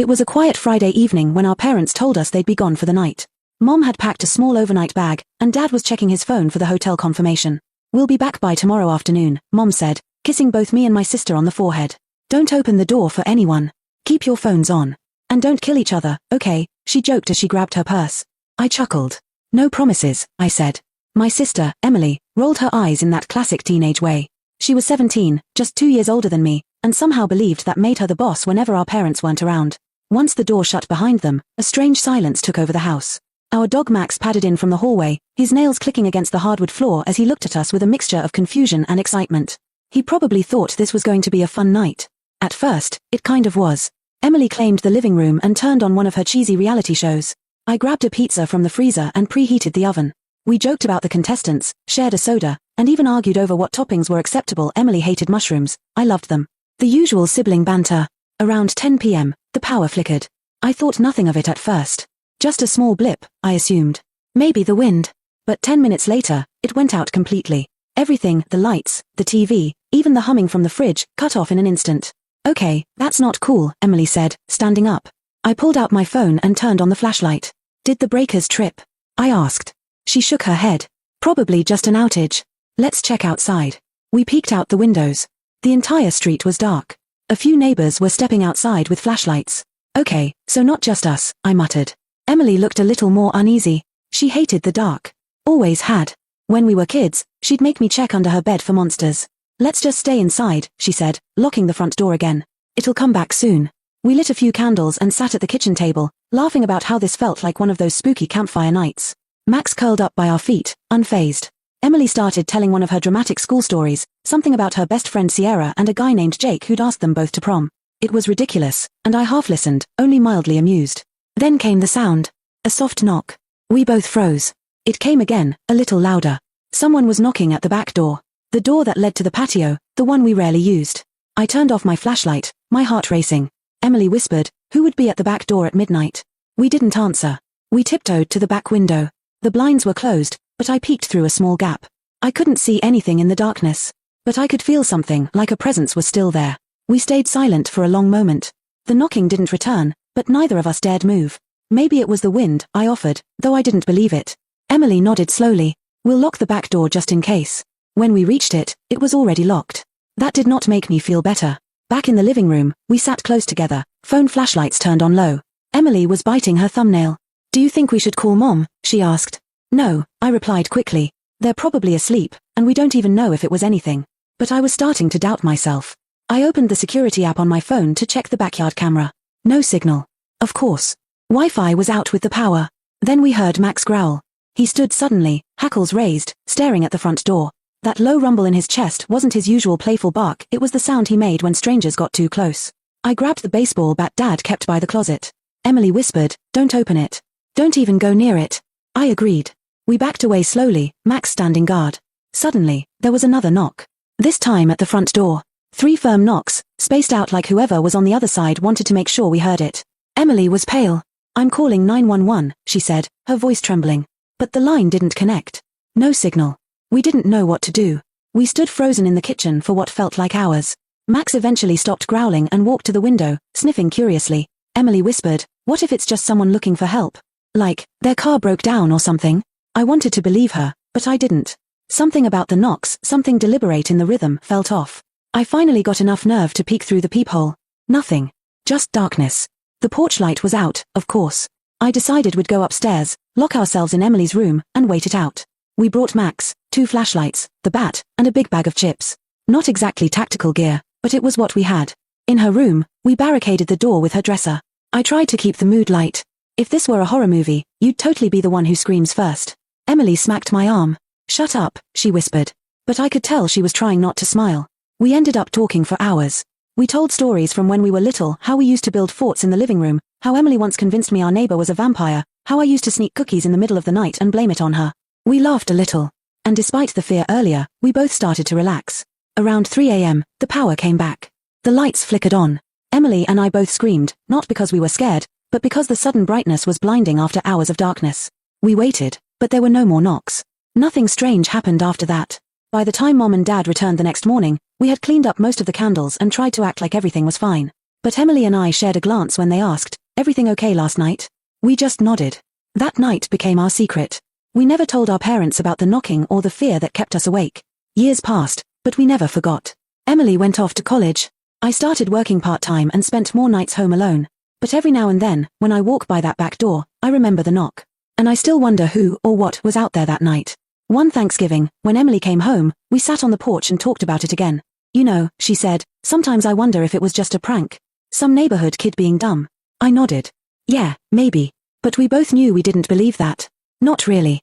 It was a quiet Friday evening when our parents told us they'd be gone for the night. Mom had packed a small overnight bag, and Dad was checking his phone for the hotel confirmation. "We'll be back by tomorrow afternoon," Mom said, kissing both me and my sister on the forehead. "Don't open the door for anyone. Keep your phones on. And don't kill each other, okay?" she joked as she grabbed her purse. I chuckled. "No promises," I said. My sister, Emily, rolled her eyes in that classic teenage way. She was 17, just 2 years older than me, and somehow believed that made her the boss whenever our parents weren't around. Once the door shut behind them, a strange silence took over the house. Our dog Max padded in from the hallway, his nails clicking against the hardwood floor as he looked at us with a mixture of confusion and excitement. He probably thought this was going to be a fun night. At first, it kind of was. Emily claimed the living room and turned on one of her cheesy reality shows. I grabbed a pizza from the freezer and preheated the oven. We joked about the contestants, shared a soda, and even argued over what toppings were acceptable. Emily hated mushrooms. I loved them. The usual sibling banter. Around 10 p.m., the power flickered. I thought nothing of it at first. Just a small blip, I assumed. Maybe the wind. But 10 minutes later, it went out completely. Everything, the lights, the TV, even the humming from the fridge, cut off in an instant. "Okay, that's not cool," Emily said, standing up. I pulled out my phone and turned on the flashlight. "Did the breakers trip?" I asked. She shook her head. "Probably just an outage. Let's check outside." We peeked out the windows. The entire street was dark. A few neighbors were stepping outside with flashlights. "Okay, so not just us," I muttered. Emily looked a little more uneasy. She hated the dark. Always had. When we were kids, she'd make me check under her bed for monsters. "Let's just stay inside," she said, locking the front door again. "It'll come back soon." We lit a few candles and sat at the kitchen table, laughing about how this felt like one of those spooky campfire nights. Max curled up by our feet, unfazed. Emily started telling one of her dramatic school stories, something about her best friend Sierra and a guy named Jake who'd asked them both to prom. It was ridiculous, and I half listened, only mildly amused. Then came the sound. A soft knock. We both froze. It came again, a little louder. Someone was knocking at the back door. The door that led to the patio, the one we rarely used. I turned off my flashlight, my heart racing. Emily whispered, "Who would be at the back door at midnight?" We didn't answer. We tiptoed to the back window. The blinds were closed, but I peeked through a small gap. I couldn't see anything in the darkness. But I could feel something, like a presence was still there. We stayed silent for a long moment. The knocking didn't return, but neither of us dared move. "Maybe it was the wind," I offered, though I didn't believe it. Emily nodded slowly. "We'll lock the back door just in case." When we reached it, it was already locked. That did not make me feel better. Back in the living room, we sat close together, phone flashlights turned on low. Emily was biting her thumbnail. "Do you think we should call Mom?" she asked. "No," I replied quickly. "They're probably asleep, and we don't even know if it was anything." But I was starting to doubt myself. I opened the security app on my phone to check the backyard camera. No signal. Of course. Wi-Fi was out with the power. Then we heard Max growl. He stood suddenly, hackles raised, staring at the front door. That low rumble in his chest wasn't his usual playful bark, it was the sound he made when strangers got too close. I grabbed the baseball bat Dad kept by the closet. Emily whispered, "Don't open it. Don't even go near it." I agreed. We backed away slowly, Max standing guard. Suddenly, there was another knock. This time at the front door. 3 firm knocks, spaced out like whoever was on the other side wanted to make sure we heard it. Emily was pale. "I'm calling 911, she said, her voice trembling. But the line didn't connect. No signal. We didn't know what to do. We stood frozen in the kitchen for what felt like hours. Max eventually stopped growling and walked to the window, sniffing curiously. Emily whispered, "What if it's just someone looking for help? Like, their car broke down or something?" I wanted to believe her, but I didn't. Something about the knocks, something deliberate in the rhythm, felt off. I finally got enough nerve to peek through the peephole. Nothing. Just darkness. The porch light was out, of course. I decided we'd go upstairs, lock ourselves in Emily's room, and wait it out. We brought Max, 2 flashlights, the bat, and a big bag of chips. Not exactly tactical gear, but it was what we had. In her room, we barricaded the door with her dresser. I tried to keep the mood light. If this were a horror movie, you'd totally be the one who screams first. Emily smacked my arm. "Shut up," she whispered. But I could tell she was trying not to smile. We ended up talking for hours. We told stories from when we were little, how we used to build forts in the living room, how Emily once convinced me our neighbor was a vampire, how I used to sneak cookies in the middle of the night and blame it on her. We laughed a little. And despite the fear earlier, we both started to relax. Around 3 a.m., the power came back. The lights flickered on. Emily and I both screamed, not because we were scared, but because the sudden brightness was blinding after hours of darkness. We waited, but there were no more knocks. Nothing strange happened after that. By the time Mom and Dad returned the next morning, we had cleaned up most of the candles and tried to act like everything was fine. But Emily and I shared a glance when they asked, "Everything okay last night?" We just nodded. That night became our secret. We never told our parents about the knocking or the fear that kept us awake. Years passed, but we never forgot. Emily went off to college. I started working part-time and spent more nights home alone. But every now and then, when I walk by that back door, I remember the knock. And I still wonder who or what was out there that night. One Thanksgiving, when Emily came home, we sat on the porch and talked about it again. "You know," she said, "sometimes I wonder if it was just a prank. Some neighborhood kid being dumb." I nodded. "Yeah, maybe." But we both knew we didn't believe that. Not really.